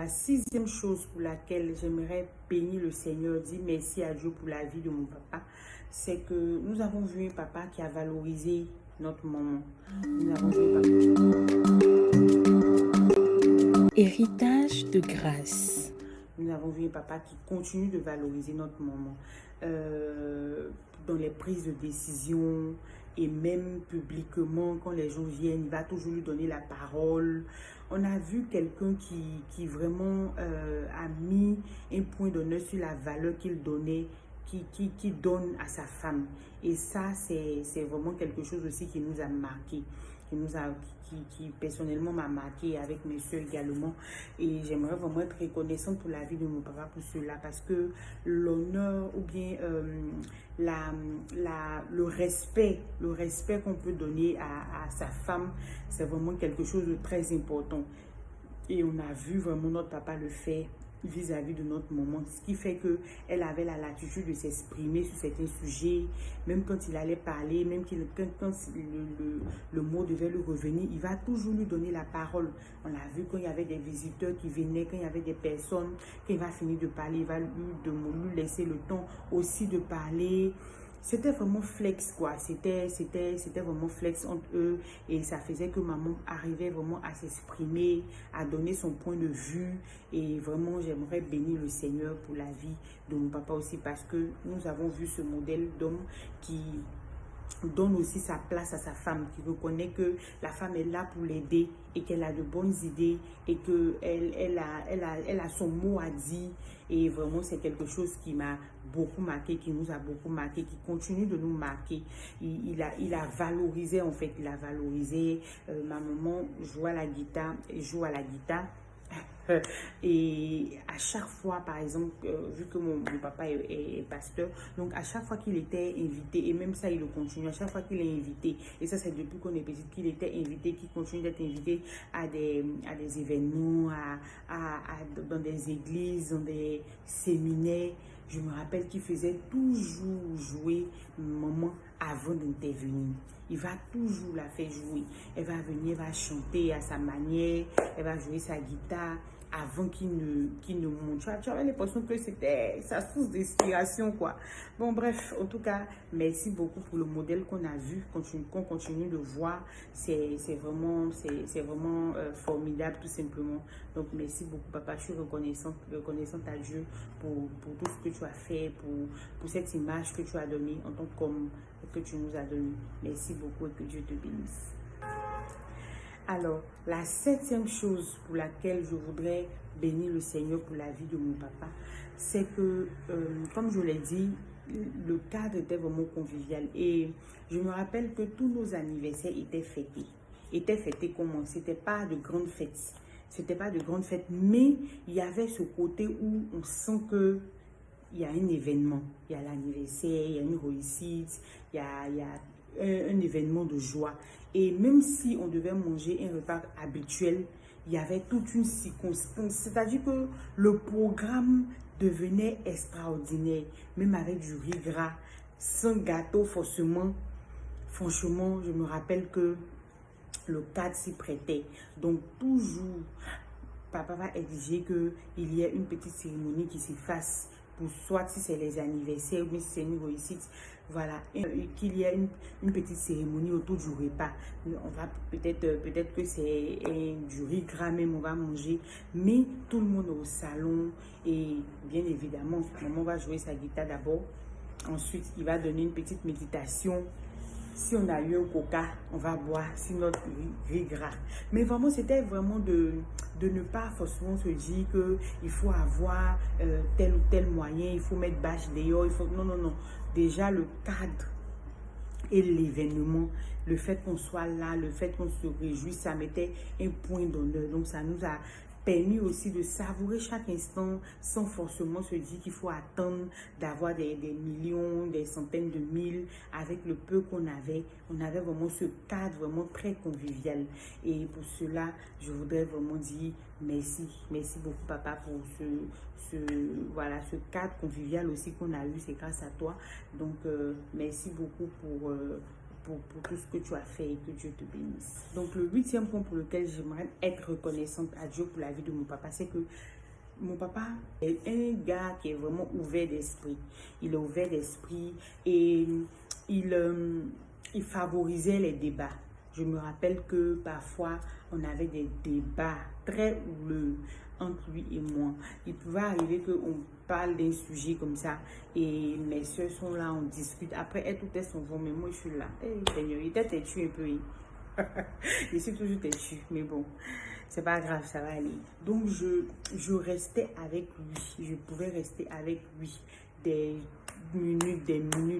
La sixième chose pour laquelle j'aimerais bénir le Seigneur, dire merci à Dieu pour la vie de mon papa, c'est que nous avons vu un papa qui a valorisé notre maman. Nous avons vu un papa... Héritage de grâce. Nous avons vu un papa qui continue de valoriser notre maman dans les prises de décision et même publiquement quand les gens viennent, il va toujours lui donner la parole. On a vu quelqu'un qui vraiment a mis un point d'honneur sur la valeur qu'il donnait, qui donne à sa femme. Et ça, c'est vraiment quelque chose aussi qui nous a marqué, qui personnellement m'a marqué, avec mes soeurs également. Et j'aimerais vraiment être reconnaissante pour la vie de mon papa pour cela, parce que l'honneur ou bien le respect qu'on peut donner à sa femme, c'est vraiment quelque chose de très important. Et on a vu vraiment notre papa le faire vis-à-vis de notre maman, ce qui fait qu'elle avait la latitude de s'exprimer sur certains sujets, même quand il allait parler, même quand le mot devait lui revenir, il va toujours lui donner la parole. On a vu quand il y avait des visiteurs qui venaient, quand il y avait des personnes, quand il va finir de parler, il va lui laisser le temps aussi de parler. C'était vraiment flex, quoi. C'était vraiment flex entre eux, et ça faisait que maman arrivait vraiment à s'exprimer, à donner son point de vue. Et vraiment, j'aimerais bénir le Seigneur pour la vie de mon papa aussi, parce que nous avons vu ce modèle d'homme qui donne aussi sa place à sa femme, qui reconnaît que la femme est là pour l'aider et qu'elle a de bonnes idées et qu'elle a son mot à dire. Et vraiment, c'est quelque chose qui m'a beaucoup marqué, qui nous a beaucoup marqué, qui continue de nous marquer. Il a valorisé, en fait, il a valorisé. Ma maman joue à la guitare, et à chaque fois, par exemple, vu que mon papa est pasteur, donc à chaque fois qu'il était invité, et même ça il le continue, à chaque fois qu'il est invité, et ça c'est depuis qu'on est petit qu'il était invité, qu'il continue d'être invité à des événements, dans des églises, dans des séminaires. Je me rappelle qu'il faisait toujours jouer maman avant d'intervenir. Il va toujours la faire jouer. Elle va venir, elle va chanter à sa manière, elle va jouer sa guitare avant qu'il ne monte. Tu avais l'impression que c'était sa source d'inspiration, quoi. Bon, bref, en tout cas, merci beaucoup pour le modèle qu'on a vu, qu'on continue de voir. C'est vraiment formidable, tout simplement. Donc, merci beaucoup, papa. Je suis reconnaissante à Dieu pour tout ce que tu as fait, pour cette image que tu as donnée en tant qu'homme, que tu nous as donné. Merci beaucoup et que Dieu te bénisse. Alors, la septième chose pour laquelle je voudrais bénir le Seigneur pour la vie de mon papa, c'est que, comme je l'ai dit, le cadre était vraiment convivial. Et je me rappelle que tous nos anniversaires étaient fêtés. Comment? C'était pas de grandes fêtes. C'était pas de grandes fêtes, mais il y avait ce côté où on sent que il y a un événement, il y a l'anniversaire, il y a une réussite, il y a un événement de joie. Et même si on devait manger un repas habituel, il y avait toute une circonstance. C'est-à-dire que le programme devenait extraordinaire, même avec du riz gras, sans gâteau forcément. Franchement, je me rappelle que le cadre s'y prêtait. Donc toujours, papa va exiger qu'il y ait une petite cérémonie qui se fasse, pour soit si c'est les anniversaires ou si c'est une réussite, voilà, qu'il y ait une petite cérémonie autour du repas. On va peut-être que c'est du riz gras même, on va manger, mais tout le monde au salon. Et bien évidemment, maman va jouer sa guitare d'abord, ensuite il va donner une petite méditation. Si on a eu un coca, on va boire, si notre riz gras. Mais vraiment, c'était vraiment de ne pas forcément se dire qu'il faut avoir tel ou tel moyen, il faut mettre bâche dehors, il faut... Non, non, non. Déjà, le cadre et l'événement, le fait qu'on soit là, le fait qu'on se réjouisse, ça mettait un point d'honneur. Donc, ça nous a permis aussi de savourer chaque instant sans forcément se dire qu'il faut attendre d'avoir des millions, des centaines de mille. Avec le peu qu'on avait, on avait vraiment ce cadre vraiment très convivial. Et pour cela, je voudrais vraiment dire merci. Merci beaucoup, papa, pour voilà, ce cadre convivial aussi qu'on a eu. C'est grâce à toi. Donc, merci beaucoup pour tout ce que tu as fait et que Dieu te bénisse. Donc le 8e point pour lequel j'aimerais être reconnaissante à Dieu pour la vie de mon papa, c'est que mon papa est un gars qui est vraiment ouvert d'esprit. Il est ouvert d'esprit et il favorisait les débats. Je me rappelle que parfois, on avait des débats très houleux entre lui et moi. Il pouvait arriver qu'on parle d'un sujet comme ça et mes soeurs sont là, on discute. Après, elles toutes elles s'en vont, mais moi je suis là. Hey, Seigneur, il était têtu un peu. Je suis toujours têtu, mais bon, c'est pas grave, ça va aller. Donc, je restais avec lui. Je pouvais rester avec lui des minutes,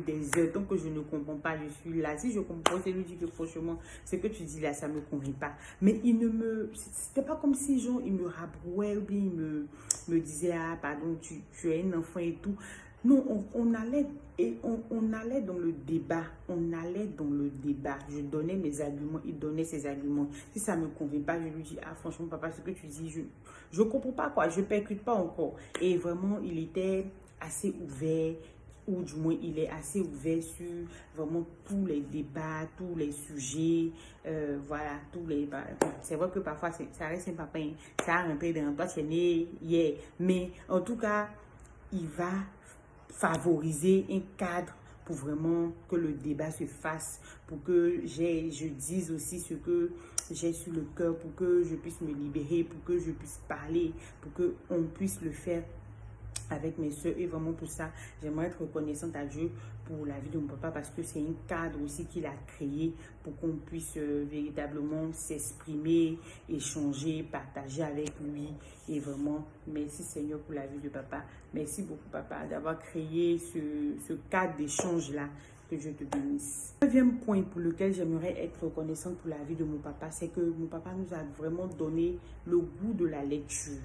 des heures. Tant que je ne comprends pas, je suis là. Si je comprends, c'est lui dit que franchement, ce que tu dis là, ça ne me convient pas. Mais il ne me... C'était pas comme si, genre, il me rabrouait ou bien il me disait, ah, pardon, tu es un enfant et tout. Non, on allait dans le débat. On allait dans le débat. Je donnais mes arguments, il donnait ses arguments. Si ça ne me convient pas, je lui dis, ah franchement papa, ce que tu dis, je ne comprends pas quoi, je ne percute pas encore. Et vraiment, il était assez ouvert, ou du moins il est assez ouvert sur vraiment tous les débats, tous les sujets, voilà, tous les... C'est vrai que parfois, ça reste un papa, ça a rentré dans toi, c'est né hier. Mais en tout cas, il va favoriser un cadre pour vraiment que le débat se fasse, pour que je dise aussi ce que j'ai sur le cœur, pour que je puisse me libérer, pour que je puisse parler, pour qu'on puisse le faire avec mes soeurs. Et vraiment pour ça, j'aimerais être reconnaissante à Dieu pour la vie de mon papa, parce que c'est un cadre aussi qu'il a créé pour qu'on puisse véritablement s'exprimer, échanger, partager avec lui. Et vraiment, merci Seigneur pour la vie de papa. Merci beaucoup papa d'avoir créé ce cadre d'échange-là. Que Dieu te bénisse. Le 9e point pour lequel j'aimerais être reconnaissante pour la vie de mon papa, c'est que mon papa nous a vraiment donné le goût de la lecture.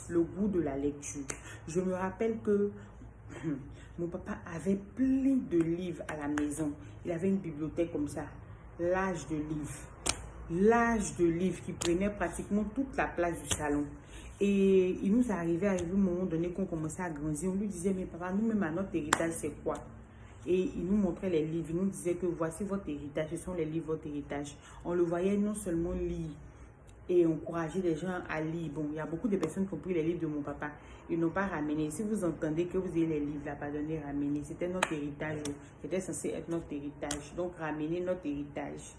Le goût de la lecture. Je me rappelle que mon papa avait plein de livres à la maison. Il avait une bibliothèque comme ça, l'âge de livres. L'âge de livres qui prenait pratiquement toute la place du salon. Et il nous arrivait à un moment donné qu'on commençait à grandir. On lui disait, mais papa, nous-mêmes à notre héritage, c'est quoi? Et il nous montrait les livres. Il nous disait que voici votre héritage, ce sont les livres, votre héritage. On le voyait non seulement lire et encourager les gens à lire. Bon, il y a beaucoup de personnes qui ont pris les livres de mon papa. Ils n'ont pas ramené. Si vous entendez que vous avez les livres là, pardonnez, ramenez. C'était notre héritage. C'était censé être notre héritage. Donc, ramenez notre héritage.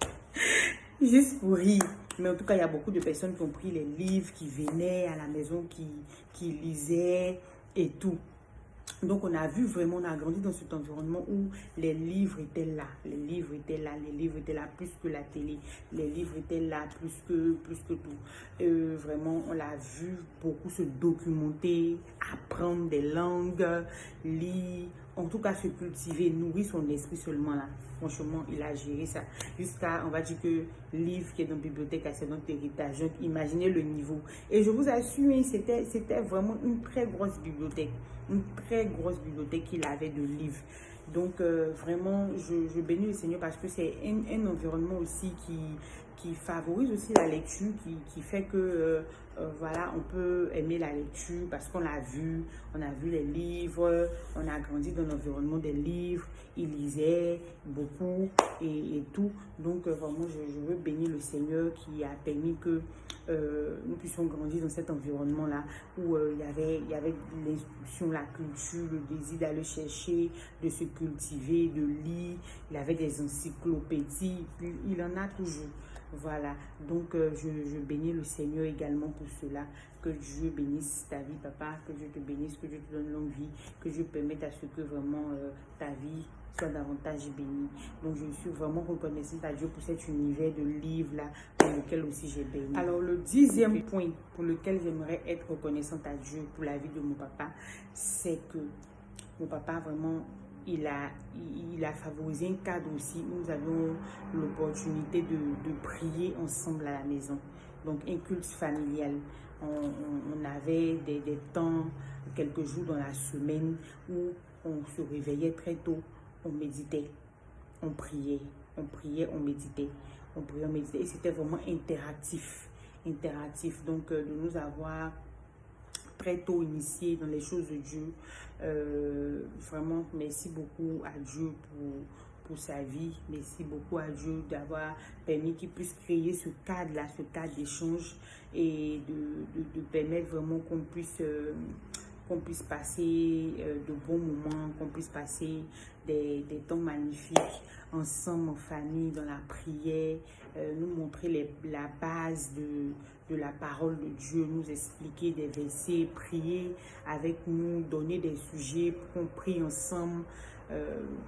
Juste pour rire. Mais en tout cas, il y a beaucoup de personnes qui ont pris les livres, qui venaient à la maison, qui lisaient et tout. Donc, on a vu vraiment, on a grandi dans cet environnement où les livres étaient là. Les livres étaient là, les livres étaient là plus que la télé. Les livres étaient là plus que tout. Vraiment, on l'a vu beaucoup se documenter, apprendre des langues, lire, en tout cas se cultiver, nourrir son esprit seulement là. Franchement, il a géré ça. Jusqu'à, on va dire que livre qui est dans la bibliothèque, c'est notre héritage. Donc, imaginez le niveau. Et je vous assure, c'était vraiment une très grosse bibliothèque. Une très grosse bibliothèque qu'il avait de livres. Donc, vraiment, je bénis le Seigneur parce que c'est un environnement aussi qui favorise aussi la lecture, qui fait que, voilà, on peut aimer la lecture parce qu'on l'a vu, on a vu les livres, on a grandi dans l'environnement des livres, il lisait beaucoup et tout. Donc, vraiment, je veux bénir le Seigneur qui a permis que nous puissions grandir dans cet environnement-là où il y avait l'instruction, la culture, le désir d'aller chercher, de se cultiver, de lire. Il avait des encyclopédies, il en a toujours. Voilà, donc je bénis le Seigneur également pour cela. Que Dieu bénisse ta vie, papa, que Dieu te bénisse, que Dieu te donne longue vie, que Dieu permette à ce que vraiment ta vie soit davantage bénie. Donc je suis vraiment reconnaissante à Dieu pour cet univers de livres-là, pour lequel aussi j'ai béni. Alors le 10e point pour lequel j'aimerais être reconnaissante à Dieu pour la vie de mon papa, c'est que mon papa vraiment... Il a favorisé un cadre aussi où nous avions l'opportunité de prier ensemble à la maison. Donc, un culte familial. On avait des temps, quelques jours dans la semaine où on se réveillait très tôt, on méditait, on priait, on méditait. Et c'était vraiment interactif. Donc, de nous avoir très tôt initié dans les choses de Dieu. Vraiment, merci beaucoup à Dieu pour sa vie. Merci beaucoup à Dieu d'avoir permis qu'il puisse créer ce cadre-là, ce cadre d'échange et de permettre vraiment qu'on puisse passer de bons moments, qu'on puisse passer des temps magnifiques ensemble en famille, dans la prière, nous montrer la base de la parole de Dieu, nous expliquer des versets, prier avec nous, donner des sujets pour qu'on prie ensemble,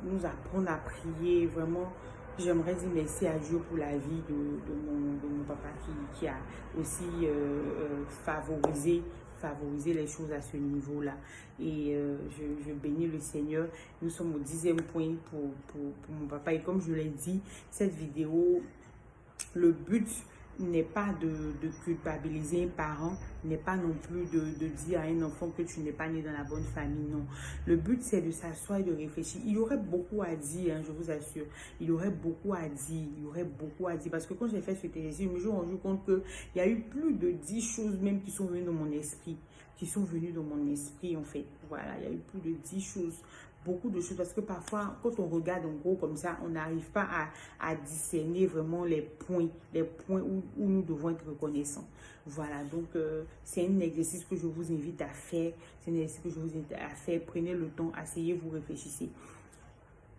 nous apprendre à prier. Vraiment, j'aimerais dire merci à Dieu pour la vie de mon papa qui a aussi favoriser les choses à ce niveau-là. Et je bénis le Seigneur. Nous sommes au 10e point pour mon papa. Et comme je l'ai dit, cette vidéo, le but n'est pas de culpabiliser un parent, n'est pas non plus de dire à un enfant que tu n'es pas né dans la bonne famille, non. Le but, c'est de s'asseoir et de réfléchir. Il y aurait beaucoup à dire, hein, je vous assure. Il y aurait beaucoup à dire, Parce que quand j'ai fait cet exercice, je me suis rendu compte qu'il y a eu plus de 10 choses même qui sont venues dans mon esprit. En fait. Voilà, il y a eu plus de 10 choses. Beaucoup de choses, parce que parfois, quand on regarde en gros comme ça, on n'arrive pas à discerner vraiment les points où nous devons être reconnaissants. Voilà, donc c'est un exercice que je vous invite à faire. Prenez le temps, asseyez-vous, réfléchissez.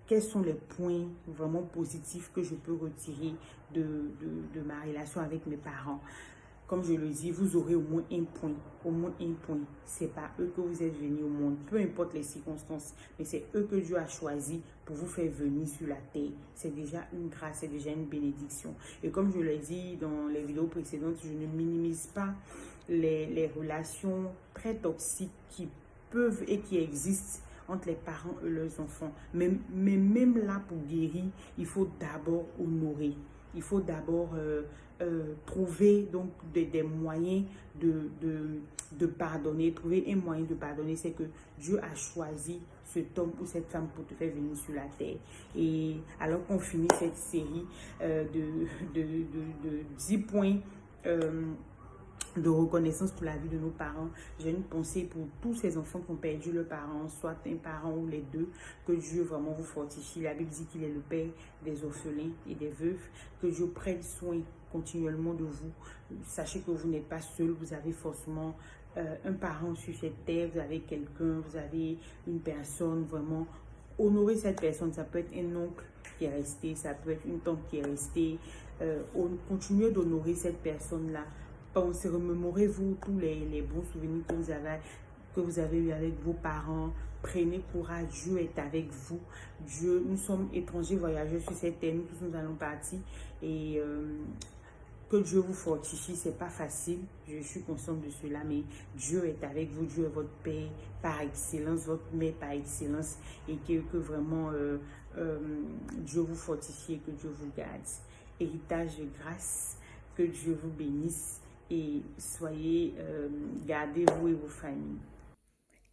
Quels sont les points vraiment positifs que je peux retirer de ma relation avec mes parents? Comme je le dis, vous aurez au moins un point. C'est pas eux que vous êtes venus au monde. Peu importe les circonstances, mais c'est eux que Dieu a choisi pour vous faire venir sur la terre. C'est déjà une grâce, c'est déjà une bénédiction. Et comme je l'ai dit dans les vidéos précédentes, je ne minimise pas les relations très toxiques qui peuvent et qui existent entre les parents et leurs enfants. Mais même là, pour guérir, il faut d'abord honorer. Il faut d'abord trouver donc des moyens de pardonner. Trouver un moyen de pardonner, c'est que Dieu a choisi cet homme ou cette femme pour te faire venir sur la terre. Et alors qu'on finit cette série de 10 points de reconnaissance pour la vie de nos parents, j'ai une pensée pour tous ces enfants qui ont perdu leurs parents, soit un parent ou les deux, que Dieu vraiment vous fortifie. La Bible dit qu'il est le père des orphelins et des veuves, que Dieu prenne soin continuellement de vous. Sachez que vous n'êtes pas seul, vous avez forcément un parent sur cette terre, vous avez quelqu'un, vous avez une personne. Vraiment, honorer cette personne. Ça peut être un oncle qui est resté, ça peut être une tante qui est restée. Continuez d'honorer cette personne-là. Pensez, remémorez-vous tous les bons souvenirs que vous avez eu avec vos parents. Prenez courage, Dieu est avec vous. Nous sommes étrangers voyageurs sur cette terre, nous tous nous allons partir. Et que Dieu vous fortifie, c'est pas facile, je suis consciente de cela, mais Dieu est avec vous, Dieu est votre Père par excellence, votre Mère par excellence, et que vraiment Dieu vous fortifie et que Dieu vous garde. Héritage de grâce, que Dieu vous bénisse et soyez, gardez vous et vos familles.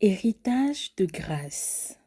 Héritage de grâce.